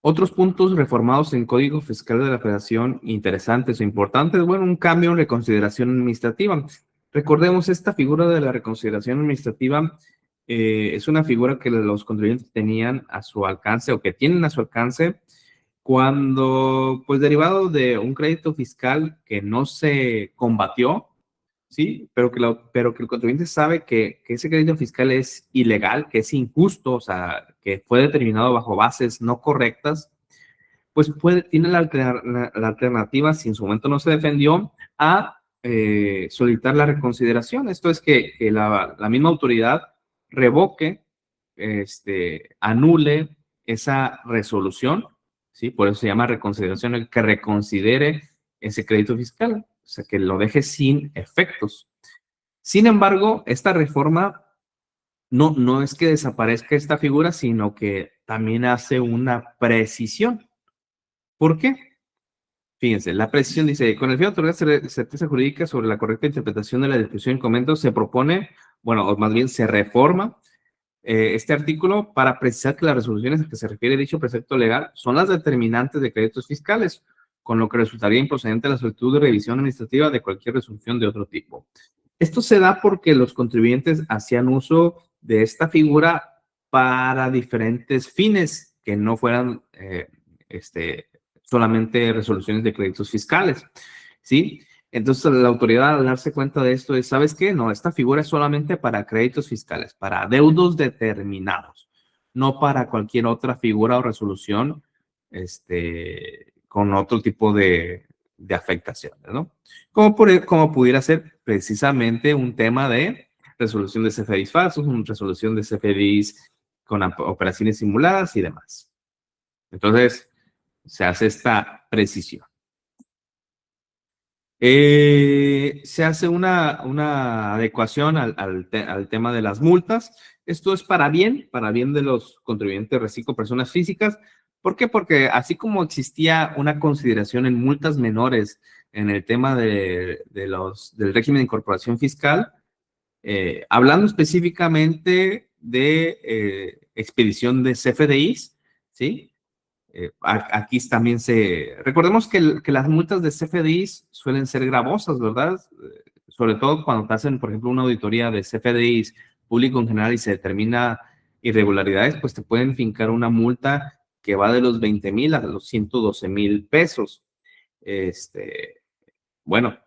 Otros puntos reformados en Código Fiscal de la Federación, interesantes o importantes, bueno, un cambio en reconsideración administrativa. Recordemos, esta figura de la reconsideración administrativa es una figura que los contribuyentes tenían a su alcance o que tienen a su alcance cuando, pues derivado de un crédito fiscal que no se combatió, ¿sí? Pero que el contribuyente sabe que ese crédito fiscal es ilegal, que es injusto, o sea, que fue determinado bajo bases no correctas, pues tiene la alternativa, si en su momento no se defendió, a solicitar la reconsideración. Esto es que la misma autoridad revoque, anule esa resolución, ¿sí? Por eso se llama reconsideración, el que reconsidere ese crédito fiscal, o sea, que lo deje sin efectos. Sin embargo, esta reforma no es que desaparezca esta figura, sino que también hace una precisión. ¿Por qué? Fíjense, la precisión dice, con el fin de otorgar certeza jurídica sobre la correcta interpretación de la disposición en comentos, se propone, bueno, o más bien se reforma este artículo para precisar que las resoluciones a que se refiere dicho precepto legal son las determinantes de créditos fiscales, con lo que resultaría improcedente la solicitud de revisión administrativa de cualquier resolución de otro tipo. Esto se da porque los contribuyentes hacían uso de esta figura para diferentes fines que no fueran solamente resoluciones de créditos fiscales, ¿sí? Entonces, la autoridad, al darse cuenta de esto, es, ¿sabes qué? No, esta figura es solamente para créditos fiscales, para adeudos determinados, no para cualquier otra figura o resolución con otro tipo de afectaciones, ¿no? Como pudiera ser precisamente un tema de resolución de CFDIs falsos, una resolución de CFDIs con operaciones simuladas y demás. Entonces, se hace esta precisión. Se hace una adecuación al tema de las multas. Esto es para bien de los contribuyentes reciclo personas físicas. ¿Por qué? Porque así como existía una consideración en multas menores en el tema del régimen de incorporación fiscal, hablando específicamente de expedición de CFDIs, ¿sí? Aquí también recordemos que las multas de CFDIs suelen ser gravosas, ¿verdad? Sobre todo cuando te hacen, por ejemplo, una auditoría de CFDIs público en general y se determina irregularidades, pues te pueden fincar una multa que va de los 20,000 a los 112,000 pesos. Bueno,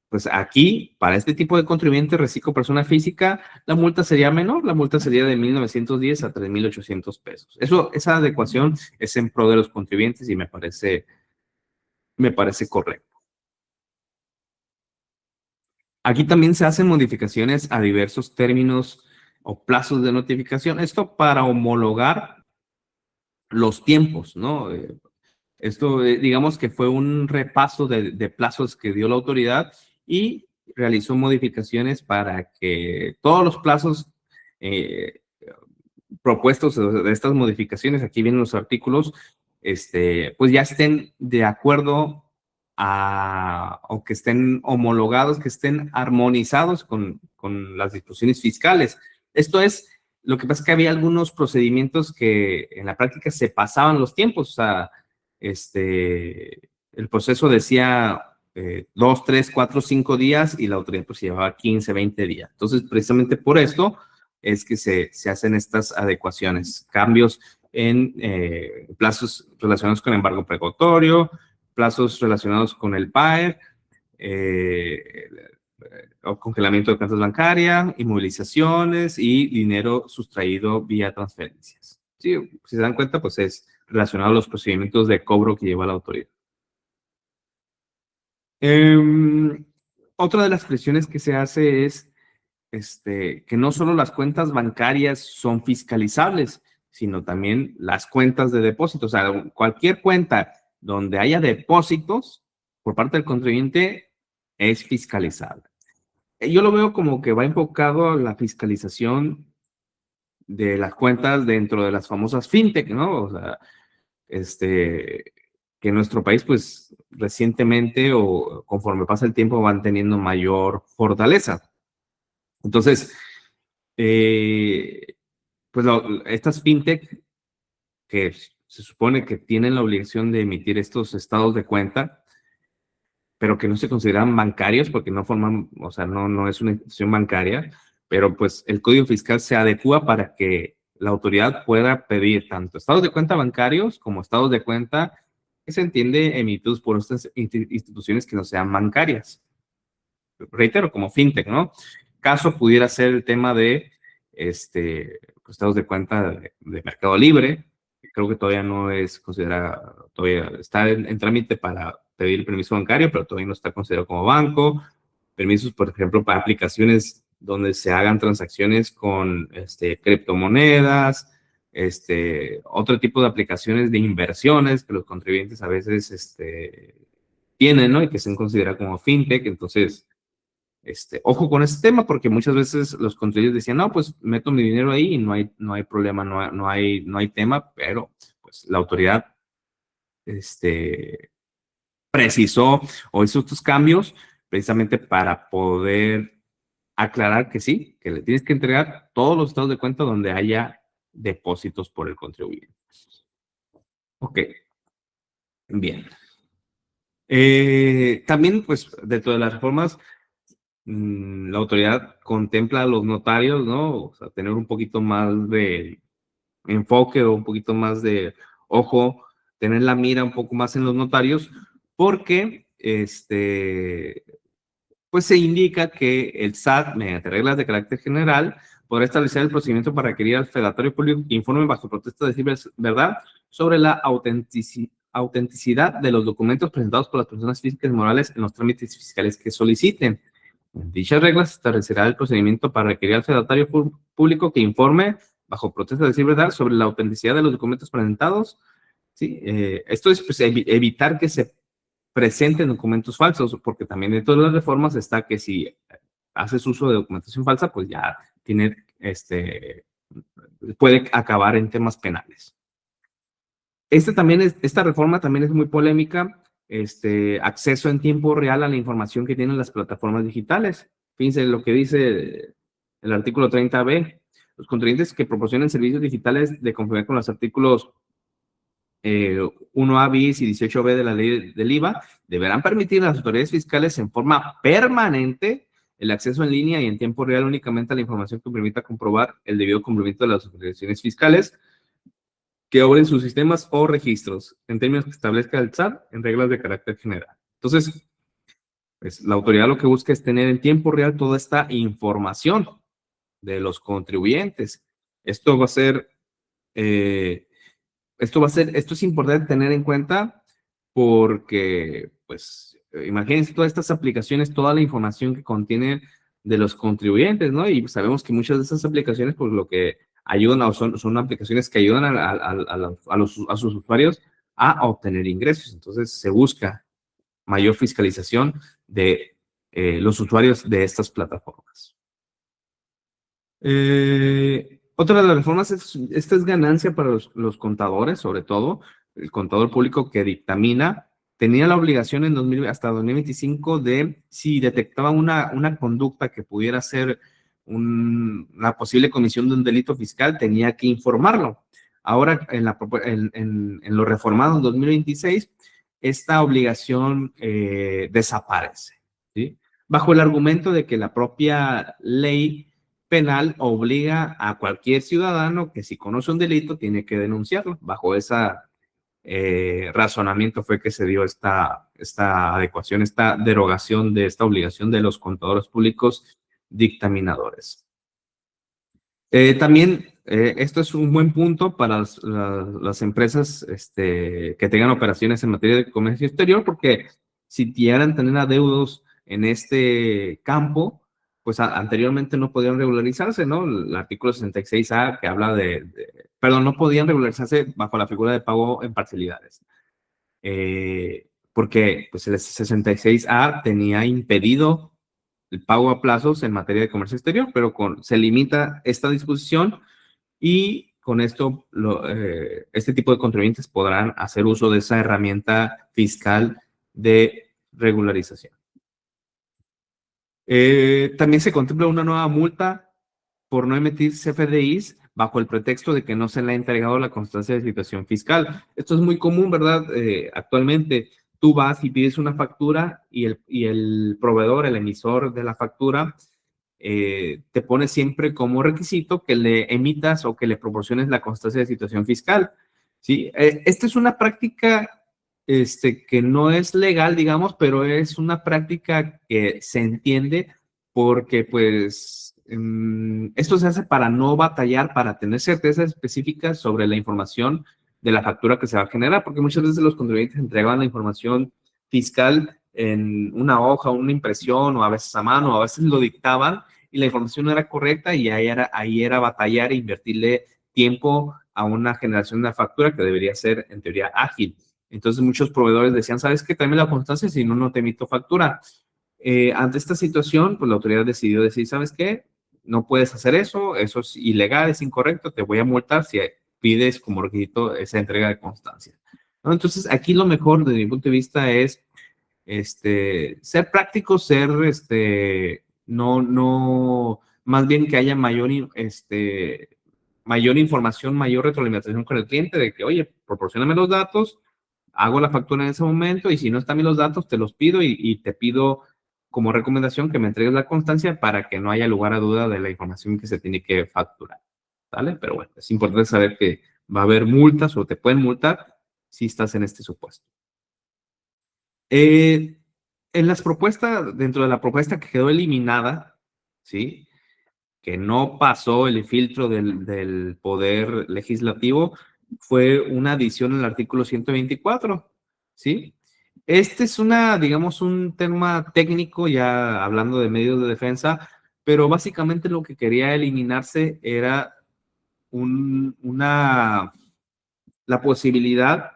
pues aquí, para este tipo de contribuyente reciclo persona física, la multa sería menor, la multa sería de 1,910 a 3,800 pesos. Esa adecuación es en pro de los contribuyentes y me parece correcto. Aquí también se hacen modificaciones a diversos términos o plazos de notificación. Esto para homologar los tiempos, ¿no? Esto, digamos que fue un repaso de plazos que dio la autoridad y realizó modificaciones para que todos los plazos propuestos de estas modificaciones, aquí vienen los artículos, pues ya estén de acuerdo o que estén homologados, que estén armonizados con las disposiciones fiscales. Esto es, lo que pasa es que había algunos procedimientos que en la práctica se pasaban los tiempos, o sea, el proceso decía 2, 3, 4, 5 días y la autoridad pues llevaba 15, 20 días. Entonces, precisamente por esto es que se hacen estas adecuaciones, cambios en plazos relacionados con embargo precautorio, plazos relacionados con el PAE, o congelamiento de cuentas bancarias, inmovilizaciones y dinero sustraído vía transferencias. Sí, si se dan cuenta, pues es relacionado a los procedimientos de cobro que lleva la autoridad. Otra de las presiones que se hace es que no solo las cuentas bancarias son fiscalizables, sino también las cuentas de depósito. O sea, cualquier cuenta donde haya depósitos por parte del contribuyente es fiscalizable. Yo lo veo como que va enfocado a la fiscalización de las cuentas dentro de las famosas fintech, ¿no? O sea, que en nuestro país, pues, recientemente o conforme pasa el tiempo van teniendo mayor fortaleza. Entonces, pues estas fintech, que se supone que tienen la obligación de emitir estos estados de cuenta, pero que no se consideran bancarios porque no forman, o sea, no es una institución bancaria, pero pues el Código Fiscal se adecua para que la autoridad pueda pedir tanto estados de cuenta bancarios como estados de cuenta que se entiende emitidos por estas instituciones que no sean bancarias. Reitero, como fintech, ¿no? Caso pudiera ser el tema de estados de cuenta de Mercado Libre, que creo que todavía no es considerado, todavía está en trámite para pedir el permiso bancario, pero todavía no está considerado como banco. Permisos, por ejemplo, para aplicaciones donde se hagan transacciones con criptomonedas, otro tipo de aplicaciones de inversiones que los contribuyentes a veces tienen, ¿no? Y que se considera como fintech. Entonces, ojo con este tema, porque muchas veces los contribuyentes decían, no, pues meto mi dinero ahí y no hay problema, no hay tema, pero pues la autoridad precisó o hizo estos cambios precisamente para poder aclarar que sí, que le tienes que entregar todos los estados de cuenta donde haya depósitos por el contribuyente. Ok, bien. También, pues, dentro de las reformas, la autoridad contempla a los notarios, ¿no? O sea, tener un poquito más de enfoque o un poquito más de ojo, tener la mira un poco más en los notarios, porque pues se indica que el SAT, mediante reglas de carácter general, podrá establecer el procedimiento para requerir al fedatario público que informe bajo protesta de decir verdad sobre la autenticidad de los documentos presentados por las personas físicas y morales en los trámites fiscales que soliciten. En dichas reglas establecerá el procedimiento para requerir al fedatario público que informe bajo protesta de decir verdad sobre la autenticidad de los documentos presentados. ¿Sí? Esto es pues, evitar que se presenten documentos falsos, porque también dentro de las reformas está que si haces uso de documentación falsa, pues ya tiene, puede acabar en temas penales. Esta reforma también es muy polémica, acceso en tiempo real a la información que tienen las plataformas digitales. Fíjense lo que dice el artículo 30b. Los contribuyentes que proporcionen servicios digitales de conformidad con los artículos 1A bis y 18b de la ley del IVA deberán permitir a las autoridades fiscales en forma permanente el acceso en línea y en tiempo real únicamente a la información que permita comprobar el debido cumplimiento de las obligaciones fiscales que obren sus sistemas o registros en términos que establezca el SAT en reglas de carácter general. Entonces, pues, la autoridad lo que busca es tener en tiempo real toda esta información de los contribuyentes. Esto va a ser esto es importante tener en cuenta porque, pues, imagínense todas estas aplicaciones, toda la información que contiene de los contribuyentes, ¿no? Y sabemos que muchas de esas aplicaciones, pues, lo que ayudan son aplicaciones que ayudan a sus usuarios a obtener ingresos. Entonces, se busca mayor fiscalización de los usuarios de estas plataformas. Otra de las reformas, esta es ganancia para los contadores, sobre todo, el contador público que dictamina, tenía la obligación hasta 2025 de, si detectaba una conducta que pudiera ser la posible comisión de un delito fiscal, tenía que informarlo. Ahora, en lo reformado en 2026, esta obligación desaparece, ¿sí? Bajo el argumento de que la propia ley penal obliga a cualquier ciudadano que si conoce un delito tiene que denunciarlo. Bajo ese razonamiento fue que se dio esta adecuación, esta derogación de esta obligación de los contadores públicos dictaminadores. También esto es un buen punto para las empresas que tengan operaciones en materia de comercio exterior, porque si quieran tener adeudos en este campo, pues anteriormente no podían regularizarse, ¿no? El artículo 66A que habla perdón, no podían regularizarse bajo la figura de pago en parcialidades. Porque pues el 66A tenía impedido el pago a plazos en materia de comercio exterior, pero se limita esta disposición y con esto este tipo de contribuyentes podrán hacer uso de esa herramienta fiscal de regularización. También se contempla una nueva multa por no emitir CFDIs bajo el pretexto de que no se le ha entregado la constancia de situación fiscal. Esto es muy común, ¿verdad? Actualmente tú vas y pides una factura y el proveedor, el emisor de la factura, te pone siempre como requisito que le emitas o que le proporciones la constancia de situación fiscal. ¿Sí? Esta es una práctica que no es legal, digamos, pero es una práctica que se entiende porque, pues, esto se hace para no batallar, para tener certezas específicas sobre la información de la factura que se va a generar, porque muchas veces los contribuyentes entregaban la información fiscal en una hoja, una impresión, o a veces a mano, o a veces lo dictaban y la información no era correcta y ahí era batallar e invertirle tiempo a una generación de una factura que debería ser, en teoría, ágil. Entonces, muchos proveedores decían, ¿sabes qué? Tráeme la constancia, si no, no te emito factura. Ante esta situación, pues la autoridad decidió decir, ¿sabes qué? No puedes hacer eso es ilegal, es incorrecto, te voy a multar si pides como requisito esa entrega de constancia. ¿No? Entonces, aquí lo mejor, desde mi punto de vista, es ser práctico, más bien que haya mayor información, mayor retroalimentación con el cliente de que, oye, proporcióname los datos, hago la factura en ese momento y si no están bien los datos, te los pido y te pido como recomendación que me entregues la constancia para que no haya lugar a duda de la información que se tiene que facturar. ¿Vale? Pero bueno, es importante saber que va a haber multas o te pueden multar si estás en este supuesto. En las propuestas, dentro de la propuesta que quedó eliminada, ¿sí? Que no pasó el filtro del Poder Legislativo, fue una adición al artículo 124, ¿sí? Este es digamos, un tema técnico, ya hablando de medios de defensa, pero básicamente lo que quería eliminarse era la posibilidad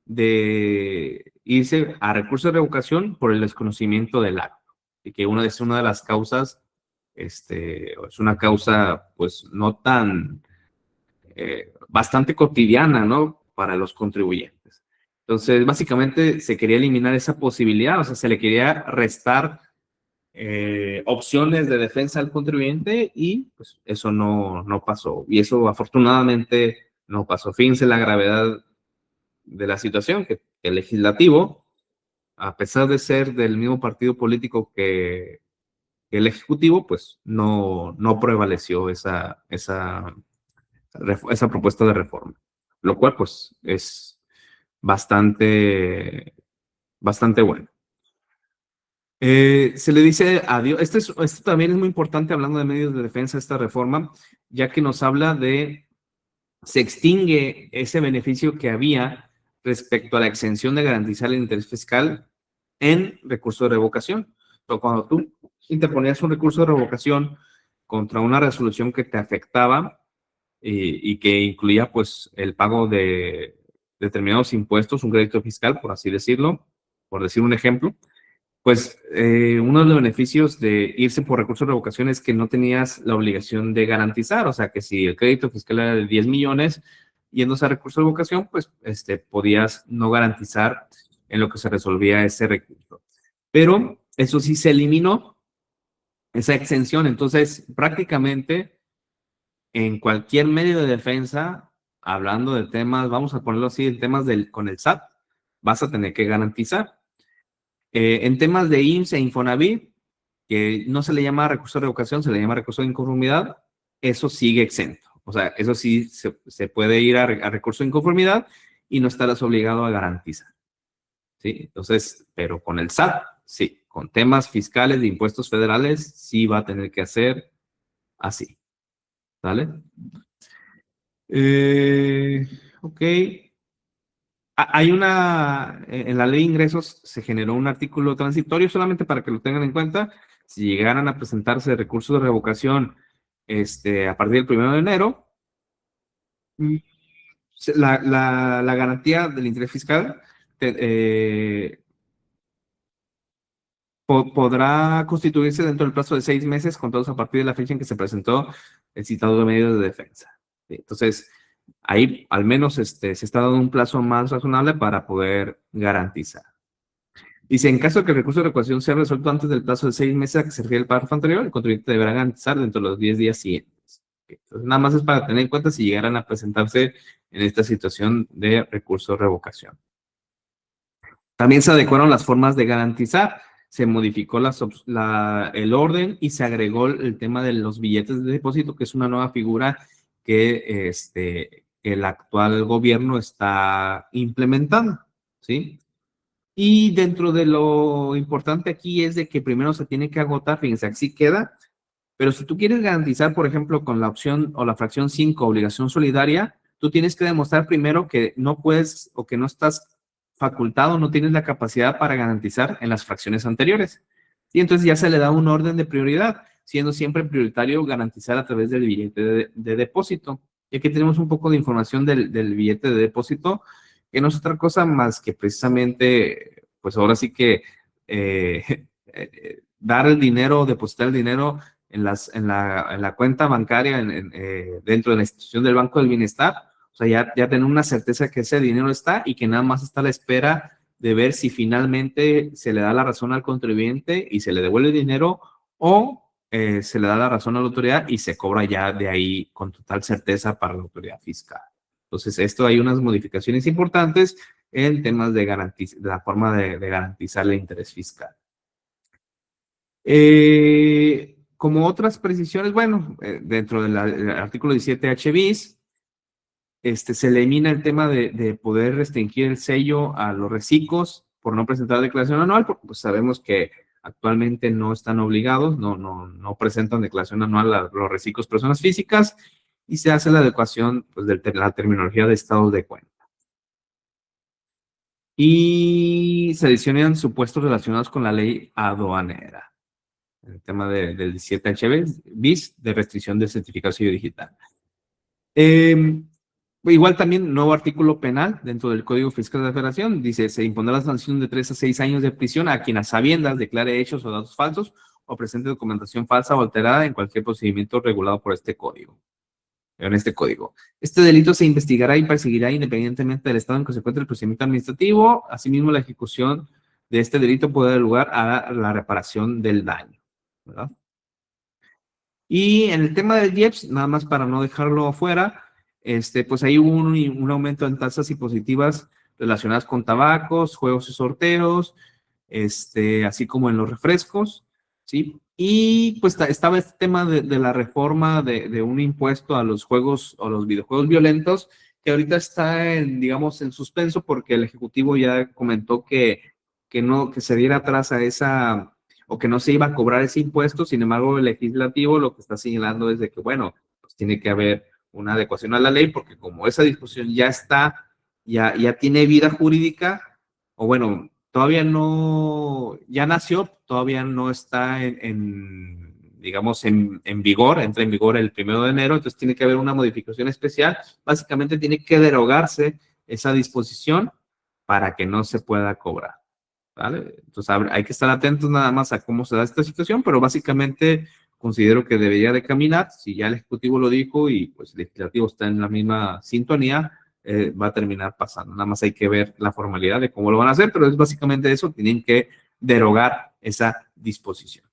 de irse a recurso de revocación por el desconocimiento del acto. Y que es una de las causas, es una causa pues no tan, bastante cotidiana, ¿no? Para los contribuyentes. Entonces, básicamente se quería eliminar esa posibilidad, o sea, se le quería restar opciones de defensa al contribuyente y pues eso no pasó. Y eso afortunadamente no pasó. Fíjense la gravedad de la situación, que el legislativo, a pesar de ser del mismo partido político que el ejecutivo, pues no prevaleció esa propuesta de reforma, lo cual pues es bastante bueno. Se le dice adiós. Esto también es muy importante hablando de medios de defensa, esta reforma, ya que nos habla se extingue ese beneficio que había respecto a la exención de garantizar el interés fiscal en recurso de revocación. Pero cuando tú interponías un recurso de revocación contra una resolución que te afectaba y que incluía pues el pago de determinados impuestos, un crédito fiscal, por así decirlo, por decir un ejemplo, pues uno de los beneficios de irse por recurso de revocación es que no tenías la obligación de garantizar, o sea que si el crédito fiscal era de 10 millones, yéndose a recurso de revocación, pues podías no garantizar en lo que se resolvía ese recurso. Pero eso sí se eliminó, esa exención. Entonces, prácticamente en cualquier medio de defensa, hablando de temas, vamos a ponerlo así, en temas con el SAT, vas a tener que garantizar. En temas de IMSS e Infonavit, que no se le llama recurso de revocación, se le llama recurso de inconformidad, eso sigue exento. O sea, eso sí se puede ir a recurso de inconformidad y no estarás obligado a garantizar. ¿Sí? Entonces, pero con el SAT, sí. Con temas fiscales de impuestos federales, sí va a tener que hacer así. ¿Vale? Ok. En la ley de ingresos se generó un artículo transitorio solamente para que lo tengan en cuenta. Si llegaran a presentarse recursos de revocación a partir del 1 de enero, la garantía del interés fiscal podrá constituirse dentro del plazo de 6 meses, contados a partir de la fecha en que se presentó el citado medio de defensa. ¿Sí? Entonces, ahí al menos se está dando un plazo más razonable para poder garantizar. Dice, en caso de que el recurso de revocación sea resuelto antes del plazo de 6 meses a que se refiere el párrafo anterior, el contribuyente deberá garantizar dentro de los 10 días siguientes. Entonces, nada más es para tener en cuenta si llegaran a presentarse en esta situación de recurso de revocación. También se adecuaron las formas de garantizar, se modificó el orden y se agregó el tema de los billetes de depósito, que es una nueva figura que el actual gobierno está implementando, ¿sí? Y dentro de lo importante aquí es de que primero se tiene que agotar, fíjense, así queda, pero si tú quieres garantizar, por ejemplo, con la opción o la fracción 5, obligación solidaria, tú tienes que demostrar primero que no puedes o que no estás facultado, no tienes la capacidad para garantizar en las fracciones anteriores. Y entonces ya se le da un orden de prioridad, siendo siempre prioritario garantizar a través del billete de depósito. Y aquí tenemos un poco de información del billete de depósito, que no es otra cosa más que precisamente, pues ahora sí que dar el dinero, depositar el dinero en la cuenta bancaria dentro de la institución del Banco del Bienestar. O sea, ya tener una certeza que ese dinero está y que nada más está a la espera de ver si finalmente se le da la razón al contribuyente y se le devuelve el dinero o se le da la razón a la autoridad y se cobra ya de ahí con total certeza para la autoridad fiscal. Entonces, esto hay unas modificaciones importantes en temas de la forma de garantizar el interés fiscal. Como otras precisiones, bueno, dentro del artículo 17H bis, se elimina el tema de poder restringir el sello a los reciclos por no presentar declaración anual, porque pues sabemos que actualmente no están obligados, no presentan declaración anual a los reciclos personas físicas y se hace la adecuación pues, de la terminología de estados de cuenta. Y se adicionan supuestos relacionados con la ley aduanera, el tema del 17H bis de restricción del certificado sello digital. Igual también, nuevo artículo penal dentro del Código Fiscal de la Federación, dice, se impondrá la sanción de 3 a 6 años de prisión a quien a sabiendas declare hechos o datos falsos o presente documentación falsa o alterada en cualquier procedimiento regulado por este código. Este delito se investigará y perseguirá independientemente del estado en que se encuentre el procedimiento administrativo. Asimismo, la ejecución de este delito puede dar lugar a la reparación del daño, ¿verdad? Y en el tema del IEPS, nada más para no dejarlo afuera, pues ahí hubo un aumento en tasas impositivas relacionadas con tabacos, juegos y sorteos, así como en los refrescos, ¿sí? Y pues estaba este tema de la reforma de un impuesto a los juegos o los videojuegos violentos, que ahorita está digamos, en suspenso porque el Ejecutivo ya comentó que se diera atrás a esa o que no se iba a cobrar ese impuesto. Sin embargo, el legislativo lo que está señalando es de que, bueno, pues tiene que haber una adecuación a la ley, porque como esa disposición ya está, ya tiene vida jurídica, o bueno, todavía no, ya nació, todavía no está digamos, en vigor, entra en vigor el 1 de enero, entonces tiene que haber una modificación especial. Básicamente tiene que derogarse esa disposición para que no se pueda cobrar. ¿Vale? Entonces hay que estar atentos nada más a cómo se da esta situación, pero básicamente considero que debería de caminar. Si ya el Ejecutivo lo dijo y pues el Legislativo está en la misma sintonía, va a terminar pasando. Nada más hay que ver la formalidad de cómo lo van a hacer, pero es básicamente eso, tienen que derogar esa disposición.